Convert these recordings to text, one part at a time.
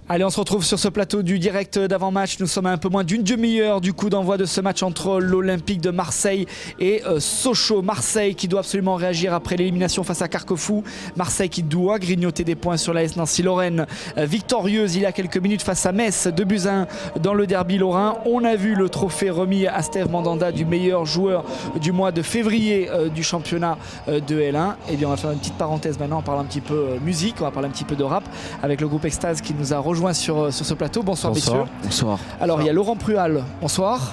Allez, on se retrouve sur ce plateau du direct d'avant-match. Nous sommes à un peu moins d'une demi-heure du coup d'envoi de ce match entre l'Olympique de Marseille et Sochaux. Marseille qui doit absolument réagir après l'élimination face à Carquefou. Marseille qui doit grignoter des points sur l'AS Nancy-Lorraine. Victorieuse il y a quelques minutes face à Metz, 2-1 dans le derby lorrain. On a vu le trophée remis à Steve Mandanda du meilleur joueur du mois de février du championnat de L1. Et bien on va faire une petite parenthèse maintenant, on parle un petit peu musique, on va parler un petit peu de rap avec le groupe Extase qui nous a rejoint sur ce plateau. Bonsoir, messieurs. Bonsoir. Alors il y a Laurent Prual. Bonsoir.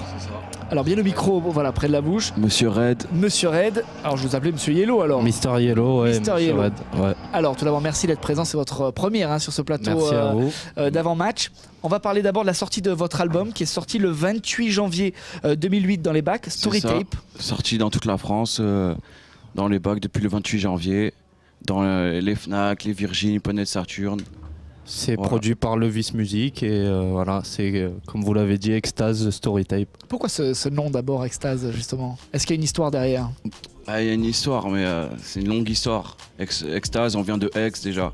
Alors bien le micro, voilà, près de la bouche. Monsieur Red. Monsieur Red. Alors je vous appelais Monsieur Yellow alors. Mister Yellow, ouais. Mister Yellow. Red, ouais. Alors tout d'abord merci d'être présent, c'est votre première sur ce plateau d'avant-match. On va parler d'abord de la sortie de votre album qui est sorti le 28 janvier 2008 dans les bacs, Storytape. Sorti dans toute la France, dans les bacs depuis le 28 janvier, dans les Fnac, les Virgin, Poney Saturne. C'est produit par Levis Music et voilà, c'est comme vous l'avez dit, Extase Storytape. Pourquoi ce nom d'abord, Extase, justement? Est-ce qu'il y a une histoire derrière? Il y a une histoire, mais c'est une longue histoire. Extase, on vient de Aix déjà.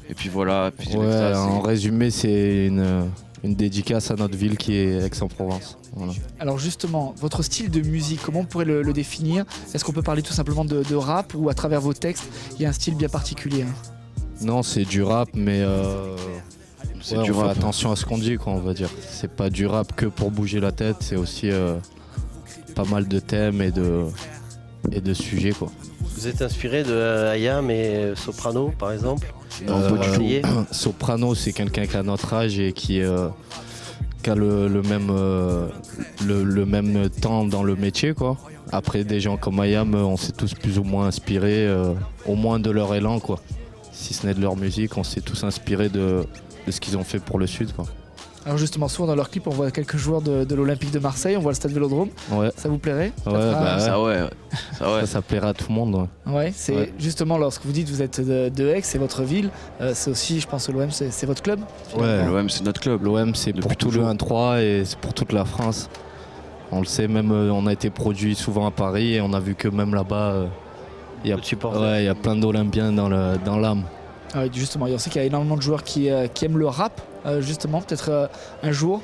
Et puis voilà. Puis ouais, en résumé, c'est une dédicace à notre ville qui est Aix-en-Provence. Voilà. Alors justement, votre style de musique, comment on pourrait le définir? Est-ce qu'on peut parler tout simplement de rap ou à travers vos textes, il y a un style bien particulier? Non, c'est du rap, mais on fait attention à ce qu'on dit, quoi, on va dire. C'est pas du rap que pour bouger la tête, c'est aussi pas mal de thèmes et de sujets, quoi. Vous êtes inspiré de IAM et Soprano, par exemple? Non, pas du tout. Soprano, c'est quelqu'un qui a notre âge et qui a le même temps dans le métier, quoi. Après, des gens comme IAM, on s'est tous plus ou moins inspirés, au moins de leur élan, quoi. Si ce n'est de leur musique, on s'est tous inspirés de ce qu'ils ont fait pour le Sud, quoi. Alors justement, souvent dans leur clip, on voit quelques joueurs de l'Olympique de Marseille, on voit le Stade Vélodrome. Ouais. Ça vous plairait? Ça plairait à tout le monde. Ouais, c'est justement lorsque vous dites que vous êtes de Aix, c'est votre ville, c'est aussi, je pense, l'OM, c'est votre club? Ouais, l'OM, c'est notre club. L'OM, c'est pour tout le 1-3 et c'est pour toute la France. On le sait, même on a été produit souvent à Paris et on a vu que même là-bas, il y a plein d'Olympiens dans l'âme. Ah oui, justement, on sait qu'il y a énormément de joueurs qui aiment le rap, justement, peut-être un jour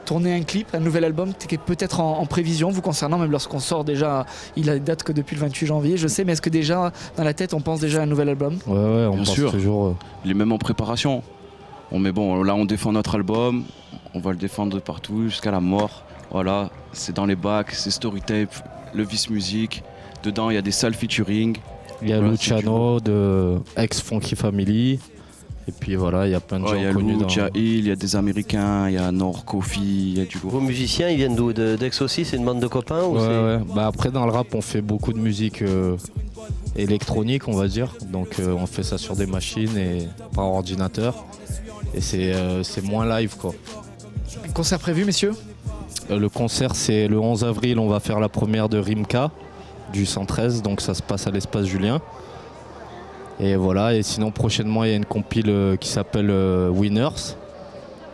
tourner un clip, un nouvel album qui est peut-être en prévision vous concernant, même lorsqu'on sort déjà, il a date que depuis le 28 janvier, je sais, mais est-ce que déjà, dans la tête, on pense déjà à un nouvel album? Ouais, on pense toujours. Il est même en préparation. Mais bon, là, on défend notre album, on va le défendre partout jusqu'à la mort. Voilà, c'est dans les bacs, c'est Storytape, Levis Music. Dedans, il y a des salles featuring. Il y a Luciano de ex-Funky Family. Et puis voilà, il y a plein de gens connus. Il y a Hill, il y a des Américains, il y a Nord Coffee, il y a du lourd. Vos musiciens, ils viennent d'où? D'Aix aussi? C'est une bande de copains ou ouais. Bah, après, dans le rap, on fait beaucoup de musique électronique, on va dire. Donc on fait ça sur des machines et par ordinateur. Et c'est moins live, quoi. Un concert prévu, messieurs? Le concert, c'est le 11 avril, on va faire la première de Rimka du 113, donc ça se passe à l'espace Julien. Et voilà, et sinon prochainement il y a une compile qui s'appelle Winners,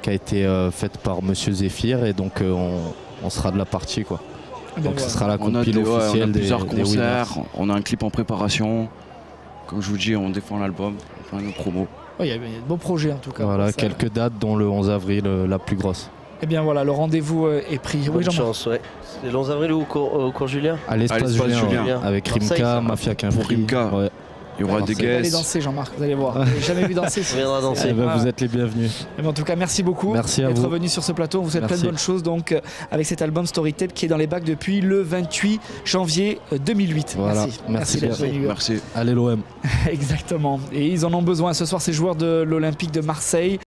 qui a été faite par Monsieur Zéphyr, et donc on sera de la partie, quoi. Donc ce sera la compile officielle on a plusieurs des concerts, Winners. On a un clip en préparation. Comme je vous dis, on défend l'album, on fait nos promos. Il y a de beaux projets en tout cas. Voilà, quelques dates dont le 11 avril la plus grosse. Eh bien voilà, le rendez-vous est pris. Bonne chance, ouais. C'est le 11 avril ou au cours Julien? À l'espace Julien, avec Rimka, Mafia Quinfri. Pour Rimka, ouais. Il y aura des guests. Vous allez danser, Jean-Marc, vous allez voir. Vous n'avez jamais vu danser. On viendra danser. Vous êtes les bienvenus. Mais en tout cas, merci beaucoup d'être venu sur ce plateau. On vous souhaite plein de bonnes choses donc, avec cet album Storytape qui est dans les bacs depuis le 28 janvier 2008. Voilà. Merci d'être venu. Merci. Allez l'OM. Exactement. Et ils en ont besoin ce soir, ces joueurs de l'Olympique de Marseille.